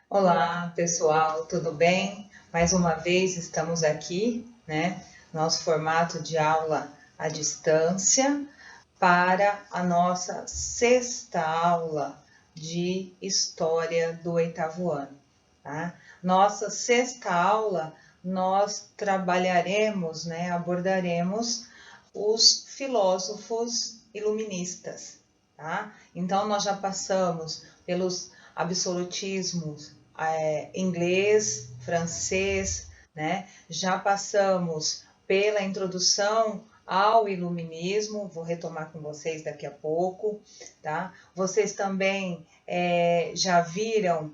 Olá, pessoal, tudo bem? Mais uma vez estamos aqui, né? Nosso formato de aula à distância para a nossa sexta aula de História do oitavo ano, tá? Nossa sexta aula, nós trabalharemos, né? Abordaremos os filósofos iluministas, tá? Então, nós já passamos pelos absolutismos inglês, francês, né? Já passamos pela introdução ao iluminismo, vou retomar com vocês daqui a pouco, tá? Vocês também já viram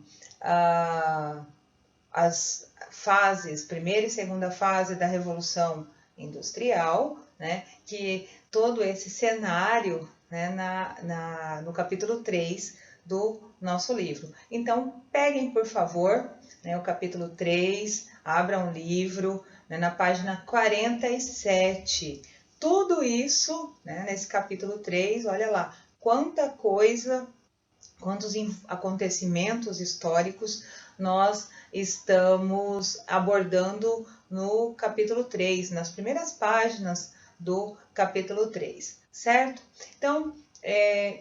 as fases, primeira e segunda fase da Revolução Industrial, né? Que todo esse cenário, né, no capítulo 3 do nosso livro. Então, peguem, por favor, né, o capítulo 3, abram o livro, né, na página 47. Tudo isso, né, nesse capítulo 3, olha lá, quanta coisa, quantos acontecimentos históricos nós estamos abordando no capítulo 3, nas primeiras páginas do capítulo 3, certo? Então,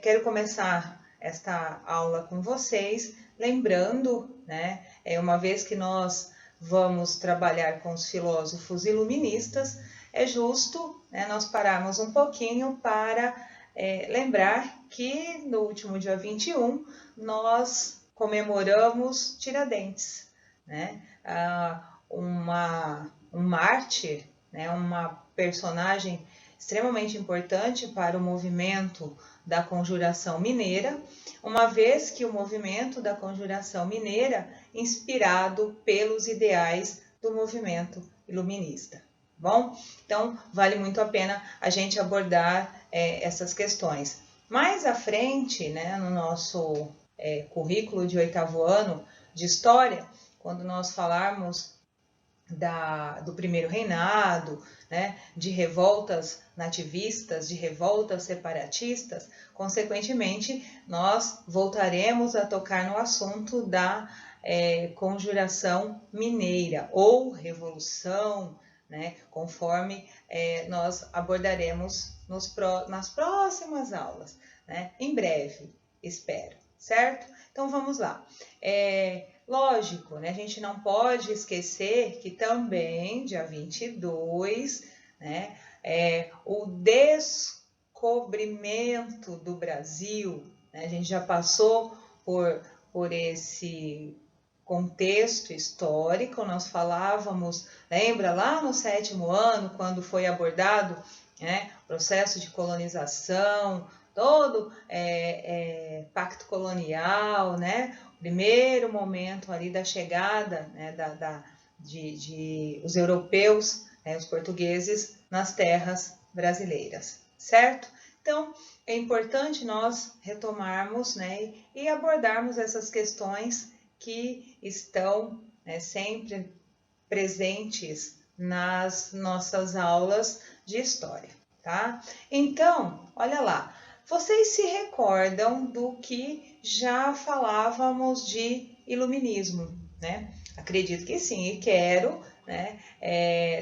quero começar esta aula com vocês, lembrando, né, uma vez que nós vamos trabalhar com os filósofos iluministas, é justo, né, nós pararmos um pouquinho para lembrar que no último dia 21 nós comemoramos Tiradentes, né? Um mártir, né? Uma personagem extremamente importante para o movimento da Conjuração Mineira, uma vez que o movimento da Conjuração Mineira inspirado pelos ideais do movimento iluminista. Bom, então vale muito a pena a gente abordar essas questões. Mais à frente, né, no nosso currículo de oitavo ano de História, quando nós falarmos do primeiro reinado, né, de revoltas nativistas, de revoltas separatistas, consequentemente, nós voltaremos a tocar no assunto da conjuração mineira ou revolução, né, conforme nós abordaremos nas próximas aulas, né, em breve, espero, certo? Então vamos lá. Lógico, né, a gente não pode esquecer que também, dia 22, né, o descobrimento do Brasil, né, a gente já passou por esse contexto histórico, nós falávamos, lembra lá no sétimo ano, quando foi abordado, né, o processo de colonização, todo pacto colonial, né, primeiro momento ali da chegada, né, de os europeus, né, os portugueses, nas terras brasileiras, certo? Então, é importante nós retomarmos, né, e abordarmos essas questões que estão, né, sempre presentes nas nossas aulas de história, tá? Então, olha lá, vocês se recordam do que já falávamos de iluminismo, né? Acredito que sim, e quero, né,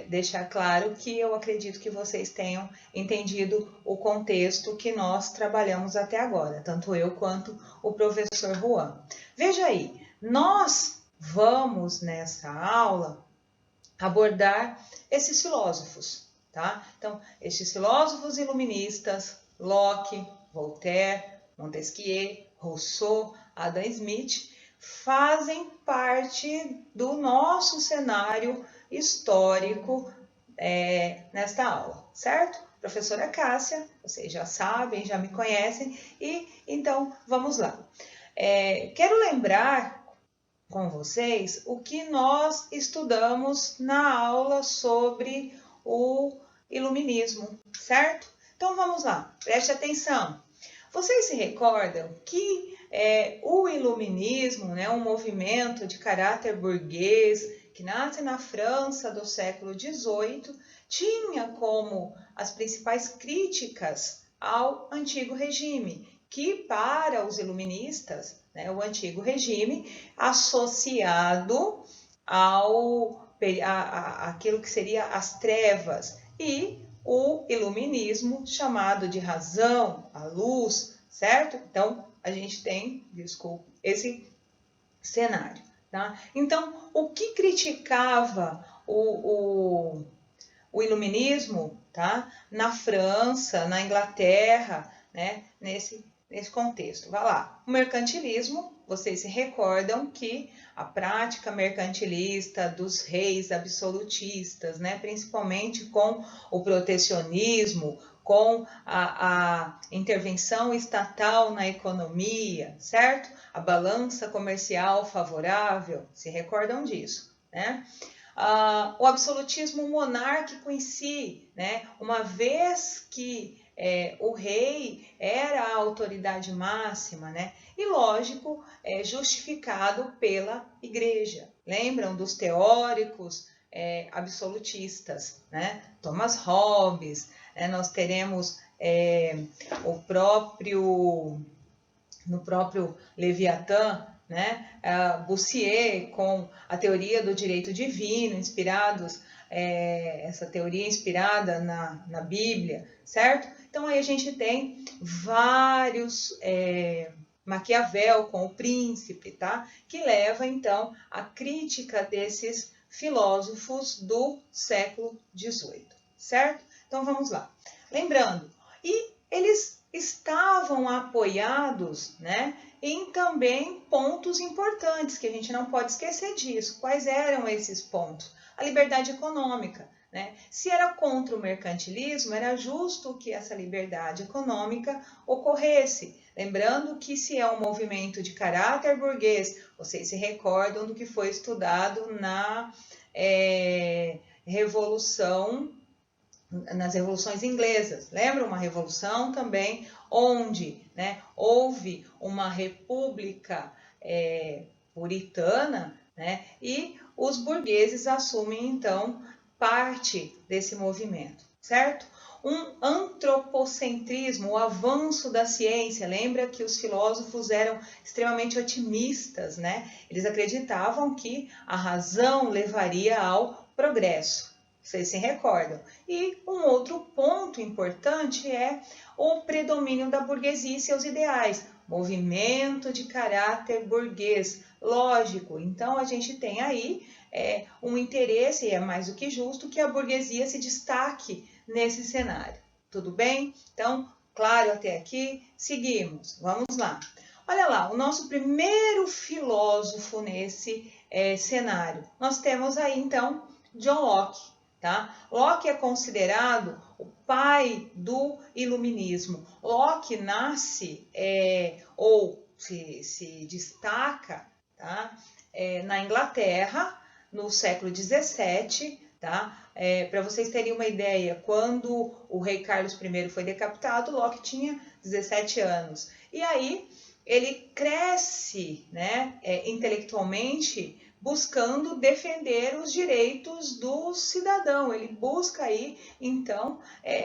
deixar claro que eu acredito que vocês tenham entendido o contexto que nós trabalhamos até agora, tanto eu quanto o professor Juan. Veja aí, nós vamos nessa aula abordar esses filósofos, tá? Então, esses filósofos iluministas, Locke, Voltaire, Montesquieu, Rousseau, Adam Smith, fazem parte do nosso cenário histórico nesta aula, certo? Professora Cássia, vocês já sabem, já me conhecem, e então vamos lá. Quero lembrar com vocês o que nós estudamos na aula sobre o iluminismo, certo? Então vamos lá, preste atenção. Vocês se recordam que o iluminismo, né, um movimento de caráter burguês que nasce na França do século XVIII, tinha como as principais críticas ao antigo regime, que para os iluministas, né, o antigo regime, associado aquilo que seria as trevas, e o iluminismo chamado de razão, a luz, certo? Então, a gente tem, desculpa, esse cenário. Tá? Então, o que criticava o iluminismo, tá? Na França, na Inglaterra, né? Nesse contexto. Vai lá. O mercantilismo, vocês se recordam que a prática mercantilista dos reis absolutistas, né? Principalmente com o protecionismo, com a intervenção estatal na economia, certo? A balança comercial favorável, se recordam disso, né? O absolutismo monárquico em si, né? Uma vez que o rei era a autoridade máxima, né? E lógico, justificado pela igreja. Lembram dos teóricos absolutistas, né? Thomas Hobbes, nós teremos no próprio Leviatã, né? Bossuet com a teoria do direito divino, essa teoria inspirada na Bíblia, certo? Então aí a gente tem vários Maquiavel com o Príncipe, tá? Que leva então à crítica desses filósofos do século XVIII, certo? Então vamos lá. Lembrando, e eles estavam apoiados, né, em também pontos importantes, que a gente não pode esquecer disso. Quais eram esses pontos? A liberdade econômica, né? Se era contra o mercantilismo, era justo que essa liberdade econômica ocorresse. Lembrando que se é um movimento de caráter burguês, vocês se recordam do que foi estudado nas revoluções inglesas. Lembra uma revolução também onde, né, houve uma república puritana, né, e os burgueses assumem então parte desse movimento, certo? Um antropocentrismo, o avanço da ciência. Lembra que os filósofos eram extremamente otimistas, né? Eles acreditavam que a razão levaria ao progresso. Vocês se recordam. E um outro ponto importante é o predomínio da burguesia e seus ideais. Movimento de caráter burguês. Lógico, então a gente tem aí um interesse, e é mais do que justo, que a burguesia se destaque nesse cenário. Tudo bem? Então, claro até aqui, seguimos. Vamos lá. Olha lá, o nosso primeiro filósofo nesse cenário. Nós temos aí, então, John Locke. Tá? Locke é considerado o pai do iluminismo. Locke nasce ou se destaca, tá? Na Inglaterra, no século XVII. Tá? Para vocês terem uma ideia, quando o rei Carlos I foi decapitado, Locke tinha 17 anos. E aí ele cresce, né, intelectualmente, buscando defender os direitos do cidadão. Ele busca aí, então,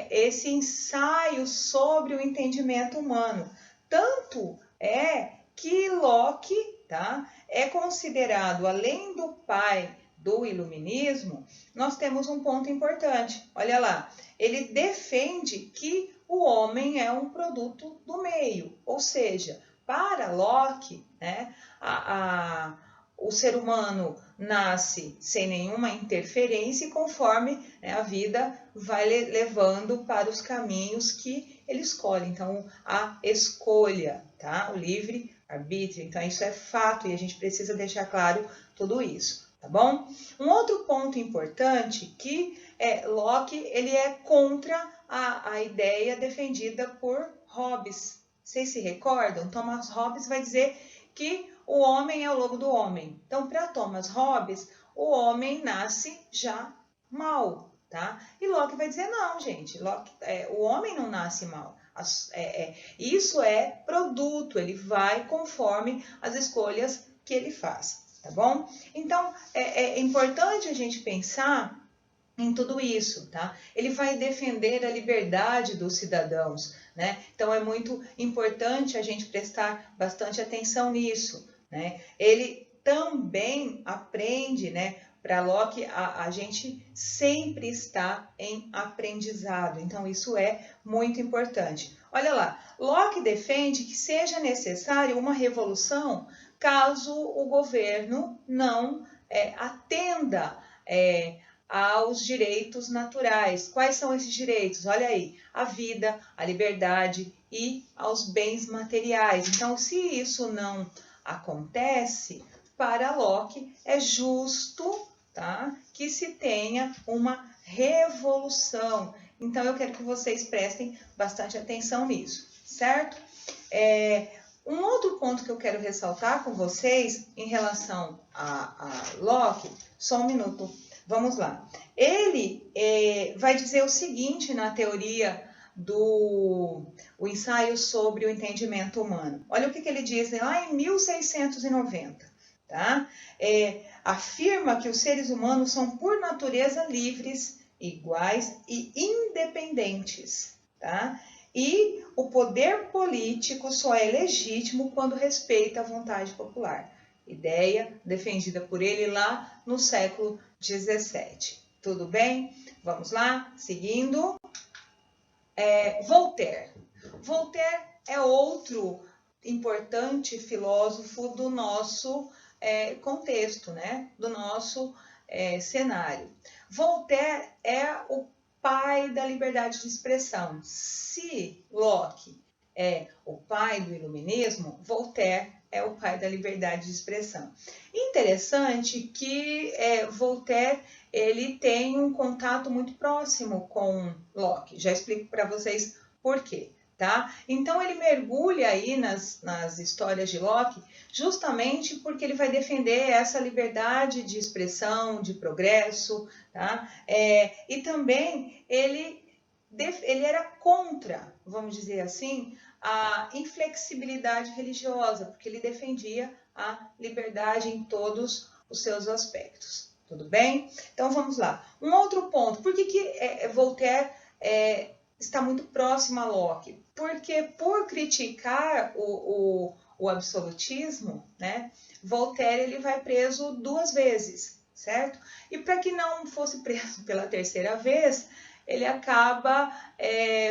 esse ensaio sobre o entendimento humano. Tanto é que Locke, tá, é considerado, além do pai do iluminismo, nós temos um ponto importante. Olha lá, ele defende que o homem é um produto do meio, ou seja, para Locke, né, o ser humano nasce sem nenhuma interferência e conforme, né, a vida vai levando para os caminhos que ele escolhe. Então, a escolha, tá? O livre arbítrio. Então, isso é fato e a gente precisa deixar claro tudo isso, tá bom? Um outro ponto importante que Locke ele é contra a ideia defendida por Hobbes. Vocês se recordam? Thomas Hobbes vai dizer que o homem é o lobo do homem. Então, para Thomas Hobbes, o homem nasce já mal, tá? E Locke vai dizer, não, gente, o homem não nasce mal. Isso é produto, ele vai conforme as escolhas que ele faz, tá bom? Então, é importante a gente pensar em tudo isso, tá? Ele vai defender a liberdade dos cidadãos, né? Então é muito importante a gente prestar bastante atenção nisso, né? Ele também aprende, né? Para Locke, a gente sempre está em aprendizado, então isso é muito importante. Olha lá, Locke defende que seja necessário uma revolução caso o governo não atenda aos direitos naturais. Quais são esses direitos? Olha aí, a vida, a liberdade e aos bens materiais. Então, se isso não acontece, para Locke é justo, tá, que se tenha uma revolução. Então, eu quero que vocês prestem bastante atenção nisso, certo? Um outro ponto que eu quero ressaltar com vocês em relação a Locke, só um minuto, vamos lá. Ele vai dizer o seguinte na teoria do o ensaio sobre o entendimento humano. Olha o que ele diz lá em 1690. Tá? Afirma que os seres humanos são por natureza livres, iguais e independentes. Tá? E o poder político só é legítimo quando respeita a vontade popular. Ideia defendida por ele lá no século XVII. Tudo bem? Vamos lá, seguindo. Voltaire. Voltaire é outro importante filósofo do nosso contexto, né? Do nosso cenário. Voltaire é o pai da liberdade de expressão. Se Locke é o pai do iluminismo, Voltaire é o pai da liberdade de expressão. Interessante que Voltaire ele tem um contato muito próximo com Locke. Já explico para vocês por quê. Tá? Então ele mergulha aí nas histórias de Locke justamente porque ele vai defender essa liberdade de expressão, de progresso, tá? E também ele era contra, vamos dizer assim, a inflexibilidade religiosa, porque ele defendia a liberdade em todos os seus aspectos. Tudo bem? Então vamos lá. Um outro ponto, por que Voltaire está muito próximo a Locke? Porque por criticar o absolutismo, né, Voltaire ele vai preso 2 vezes, certo? E para que não fosse preso pela 3ª vez, ele acaba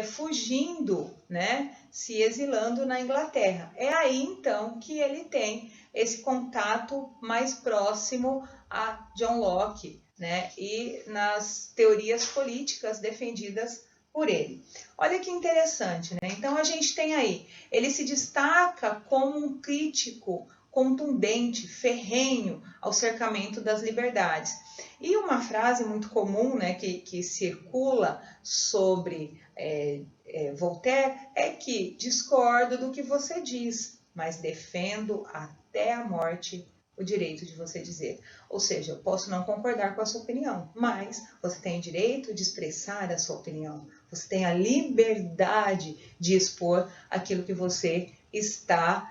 fugindo, né, se exilando na Inglaterra. É aí então que ele tem esse contato mais próximo a John Locke, né, e nas teorias políticas defendidas por ele. Olha que interessante, né? Então a gente tem aí, ele se destaca como um crítico contundente, ferrenho ao cercamento das liberdades. E uma frase muito comum, né, que circula sobre Voltaire é que discordo do que você diz, mas defendo até a morte o direito de você dizer. Ou seja, eu posso não concordar com a sua opinião, mas você tem o direito de expressar a sua opinião. Você tem a liberdade de expor aquilo que você está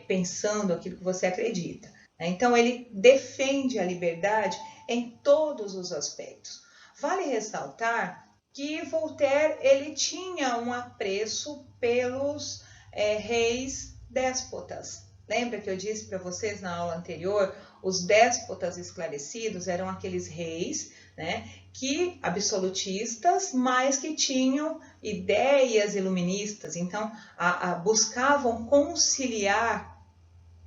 pensando, aquilo que você acredita. Então, ele defende a liberdade em todos os aspectos. Vale ressaltar que Voltaire ele tinha um apreço pelos reis déspotas. Lembra que eu disse para vocês na aula anterior, os déspotas esclarecidos eram aqueles reis, né, que absolutistas, mas que tinham ideias iluministas, então buscavam conciliar,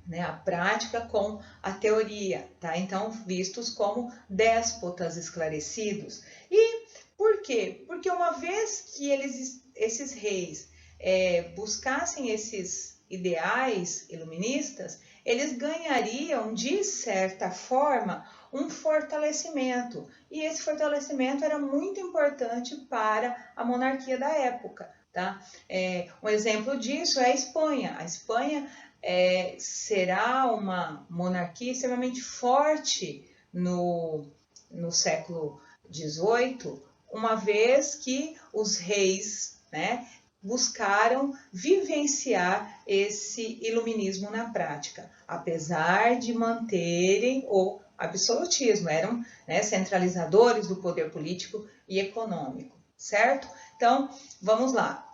né, a prática com a teoria, tá? Então vistos como déspotas esclarecidos. E por quê? Porque uma vez que esses reis buscassem esses ideais iluministas, eles ganhariam, de certa forma, um fortalecimento. E esse fortalecimento era muito importante para a monarquia da época. Tá? Um exemplo disso é a Espanha. A Espanha será uma monarquia extremamente forte no século XVIII, uma vez que os reis, né, buscaram vivenciar esse iluminismo na prática, apesar de manterem o absolutismo, eram, né, centralizadores do poder político e econômico, certo? Então, vamos lá.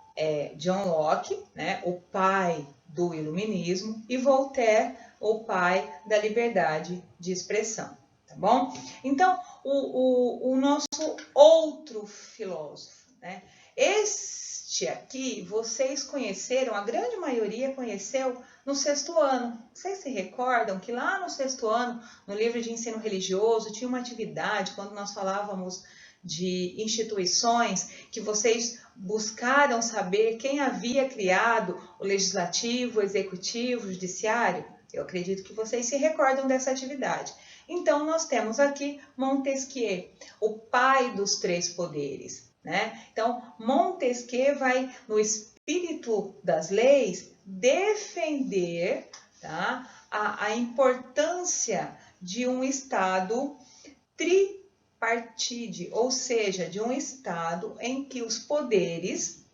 John Locke, né, o pai do iluminismo, e Voltaire, o pai da liberdade de expressão, tá bom? Então, o nosso outro filósofo, né? Este aqui, vocês conheceram, a grande maioria conheceu no 6º ano. Vocês se recordam que lá no 6º ano, no livro de ensino religioso, tinha uma atividade, quando nós falávamos de instituições, que vocês buscaram saber quem havia criado o legislativo, o executivo, o judiciário? Eu acredito que vocês se recordam dessa atividade. Então, nós temos aqui Montesquieu, o pai dos 3 poderes, né? Então, Montesquieu vai, no espírito das leis, defender, tá, a importância de um Estado tripartite, ou seja, de um Estado em que os poderes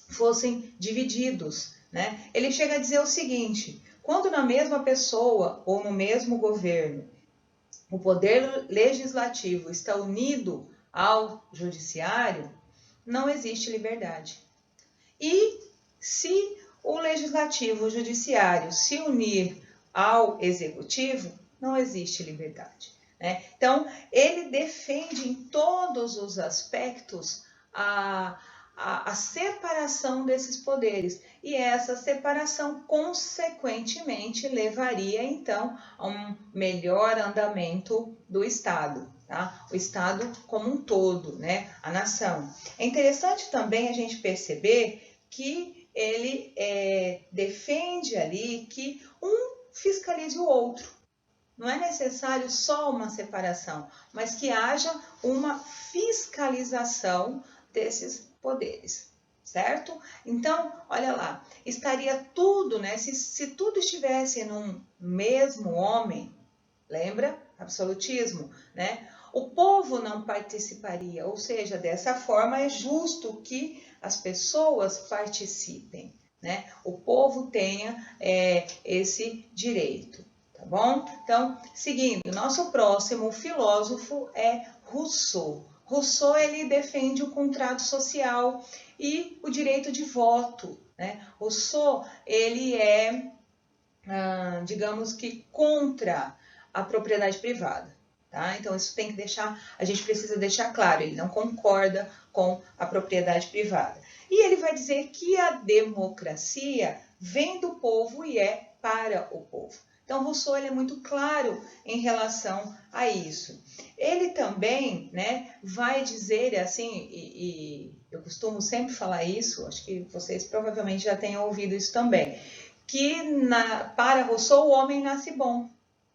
fossem divididos, né? Ele chega a dizer o seguinte: quando na mesma pessoa ou no mesmo governo o poder legislativo está unido ao judiciário, não existe liberdade. E se o legislativo, o judiciário, se unir ao executivo, não existe liberdade, né? Então, ele defende em todos os aspectos a separação desses poderes, e essa separação, consequentemente, levaria, então, a um melhor andamento do Estado, tá? O Estado como um todo, né? A nação. É interessante também a gente perceber que ele defende ali que um fiscalize o outro. Não é necessário só uma separação, mas que haja uma fiscalização desses poderes, certo? Então, olha lá, estaria tudo, né? Se tudo estivesse num mesmo homem, lembra? Absolutismo, né? O povo não participaria, ou seja, dessa forma é justo que as pessoas participem, né? O povo tenha esse direito, tá bom? Então, seguindo, nosso próximo filósofo é Rousseau. Rousseau, ele defende o contrato social e o direito de voto, né? Rousseau, ele digamos que contra a propriedade privada, tá? Então isso tem que a gente precisa deixar claro, ele não concorda com a propriedade privada. E ele vai dizer que a democracia vem do povo e é para o povo. Então, Rousseau ele é muito claro em relação a isso. Ele também, né, vai dizer assim, e eu costumo sempre falar isso, acho que vocês provavelmente já tenham ouvido isso também, que para Rousseau o homem nasce bom,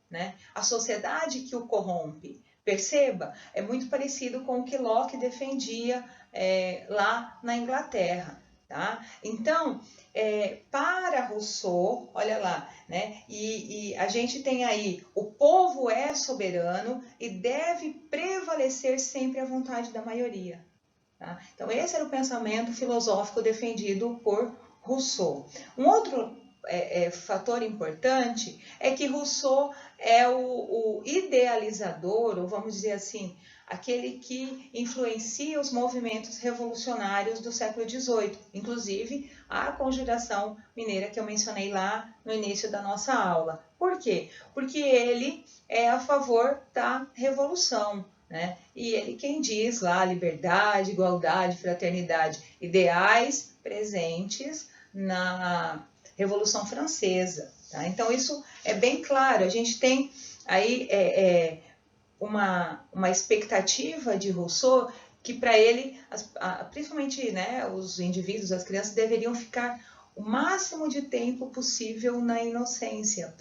né? A sociedade que o corrompe, perceba, é muito parecido com o que Locke defendia lá na Inglaterra. Tá? Então, para Rousseau, olha lá, né? E a gente tem aí, o povo é soberano e deve prevalecer sempre a vontade da maioria. Tá? Então, esse era o pensamento filosófico defendido por Rousseau. Um outro fator importante é que Rousseau é o idealizador, ou vamos dizer assim, aquele que influencia os movimentos revolucionários do século XVIII, inclusive a Conjuração Mineira que eu mencionei lá no início da nossa aula. Por quê? Porque ele é a favor da revolução, né? E ele quem diz lá liberdade, igualdade, fraternidade, ideais presentes na Revolução Francesa. Tá? Então isso é bem claro, a gente tem aí uma expectativa de Rousseau que para ele, principalmente né, os indivíduos, as crianças, deveriam ficar o máximo de tempo possível na inocência,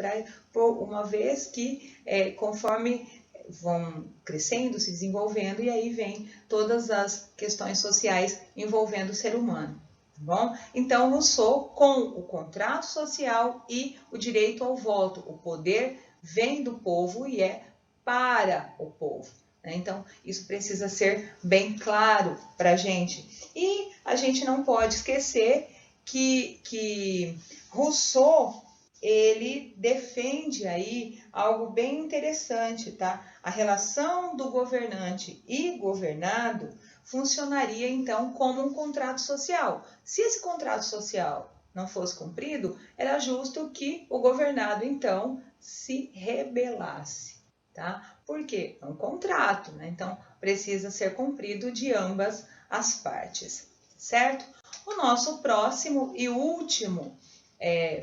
uma vez que conforme vão crescendo, se desenvolvendo, e aí vem todas as questões sociais envolvendo o ser humano. Tá bom? Então, Rousseau, com o contrato social e o direito ao voto, o poder vem do povo e é para o povo. Né? Então, isso precisa ser bem claro para a gente. E a gente não pode esquecer que Rousseau, ele defende aí algo bem interessante, tá? A relação do governante e governado funcionaria então como um contrato social. Se esse contrato social não fosse cumprido, era justo que o governado então se rebelasse, tá? Por quê? É um contrato, né? Então precisa ser cumprido de ambas as partes, certo? O nosso próximo e último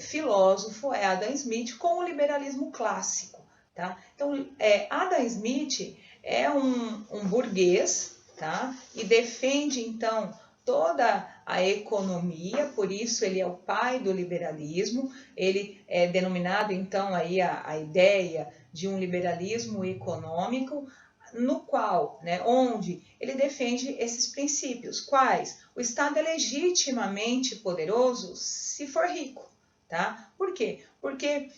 filósofo é Adam Smith com o liberalismo clássico, tá? Então, Adam Smith é um burguês, tá? E defende, então, toda a economia, por isso ele é o pai do liberalismo, ele é denominado, então, aí a ideia de um liberalismo econômico, no qual, né, onde ele defende esses princípios. Quais? O Estado é legitimamente poderoso se for rico, tá? Por quê? Porque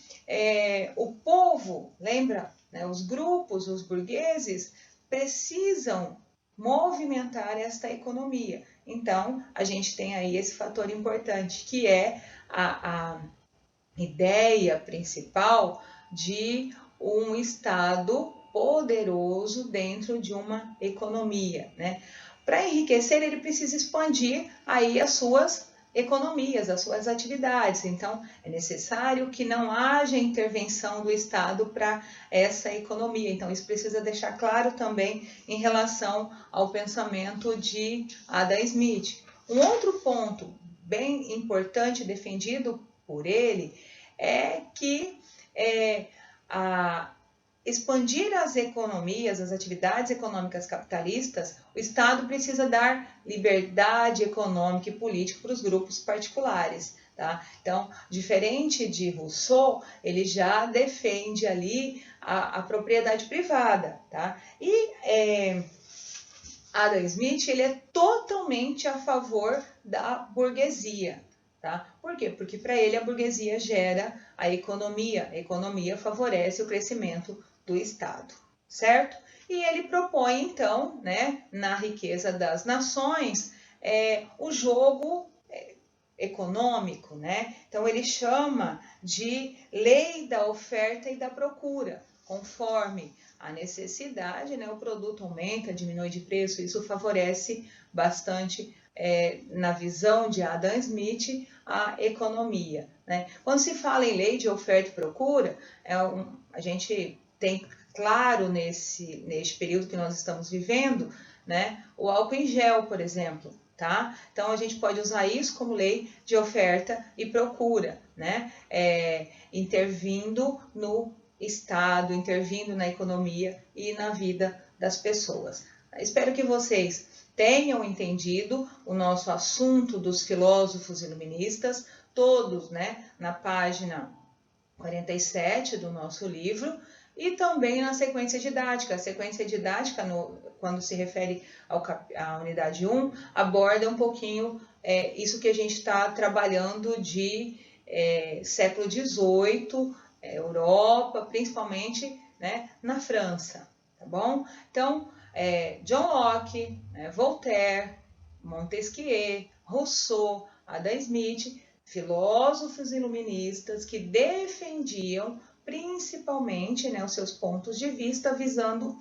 o povo, lembra, né, os grupos, os burgueses, precisam movimentar esta economia. Então, a gente tem aí esse fator importante, que é a ideia principal de um Estado poderoso dentro de uma economia, né? Para enriquecer, ele precisa expandir aí as suas economias, as suas atividades. Então, é necessário que não haja intervenção do Estado para essa economia. Então, isso precisa deixar claro também em relação ao pensamento de Adam Smith. Um outro ponto bem importante defendido por ele é que expandir as economias, as atividades econômicas capitalistas, o Estado precisa dar liberdade econômica e política para os grupos particulares. Tá? Então, diferente de Rousseau, ele já defende ali a propriedade privada. Tá? E Adam Smith ele é totalmente a favor da burguesia. Tá? Por quê? Porque para ele a burguesia gera a economia favorece o crescimento do Estado, certo? E ele propõe então, né, na riqueza das nações, o jogo econômico, né? Então ele chama de lei da oferta e da procura, conforme a necessidade, né, o produto aumenta, diminui de preço, isso favorece bastante, na visão de Adam Smith, a economia. Né? Quando se fala em lei de oferta e procura, a gente tem claro neste período que nós estamos vivendo, né, o álcool em gel, por exemplo. Tá? Então, a gente pode usar isso como lei de oferta e procura, né? Intervindo no Estado, intervindo na economia e na vida das pessoas. Espero que vocês tenham entendido o nosso assunto dos filósofos iluministas, todos, né, na página 47 do nosso livro, e também na sequência didática. A sequência didática, quando se refere à unidade 1, aborda um pouquinho isso que a gente está trabalhando de século XVIII, Europa, principalmente, né, na França, tá bom? Então, John Locke, Voltaire, Montesquieu, Rousseau, Adam Smith, filósofos iluministas que defendiam principalmente, né, os seus pontos de vista visando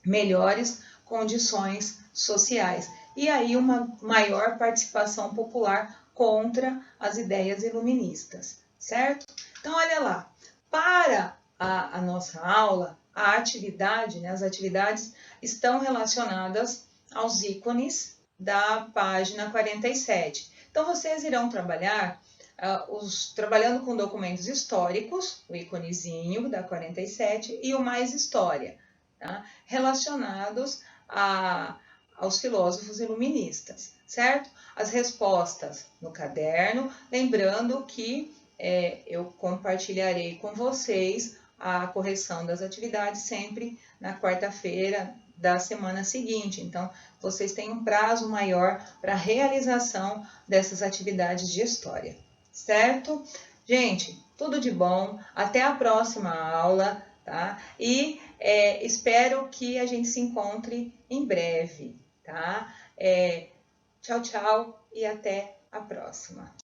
melhores condições sociais. E aí uma maior participação popular contra as ideias iluministas, certo? Então, olha lá, para a nossa aula, a atividade, né, as atividades estão relacionadas aos ícones da página 47. Então, vocês irão trabalhar trabalhando com documentos históricos, o íconezinho da 47 e o mais história, tá? Relacionados aos filósofos iluministas, certo? As respostas no caderno, lembrando que eu compartilharei com vocês a correção das atividades sempre na quarta-feira da semana seguinte. Então, vocês têm um prazo maior para a realização dessas atividades de história, certo? Gente, tudo de bom. Até a próxima aula, tá? E espero que a gente se encontre em breve, tá? Tchau, tchau e até a próxima.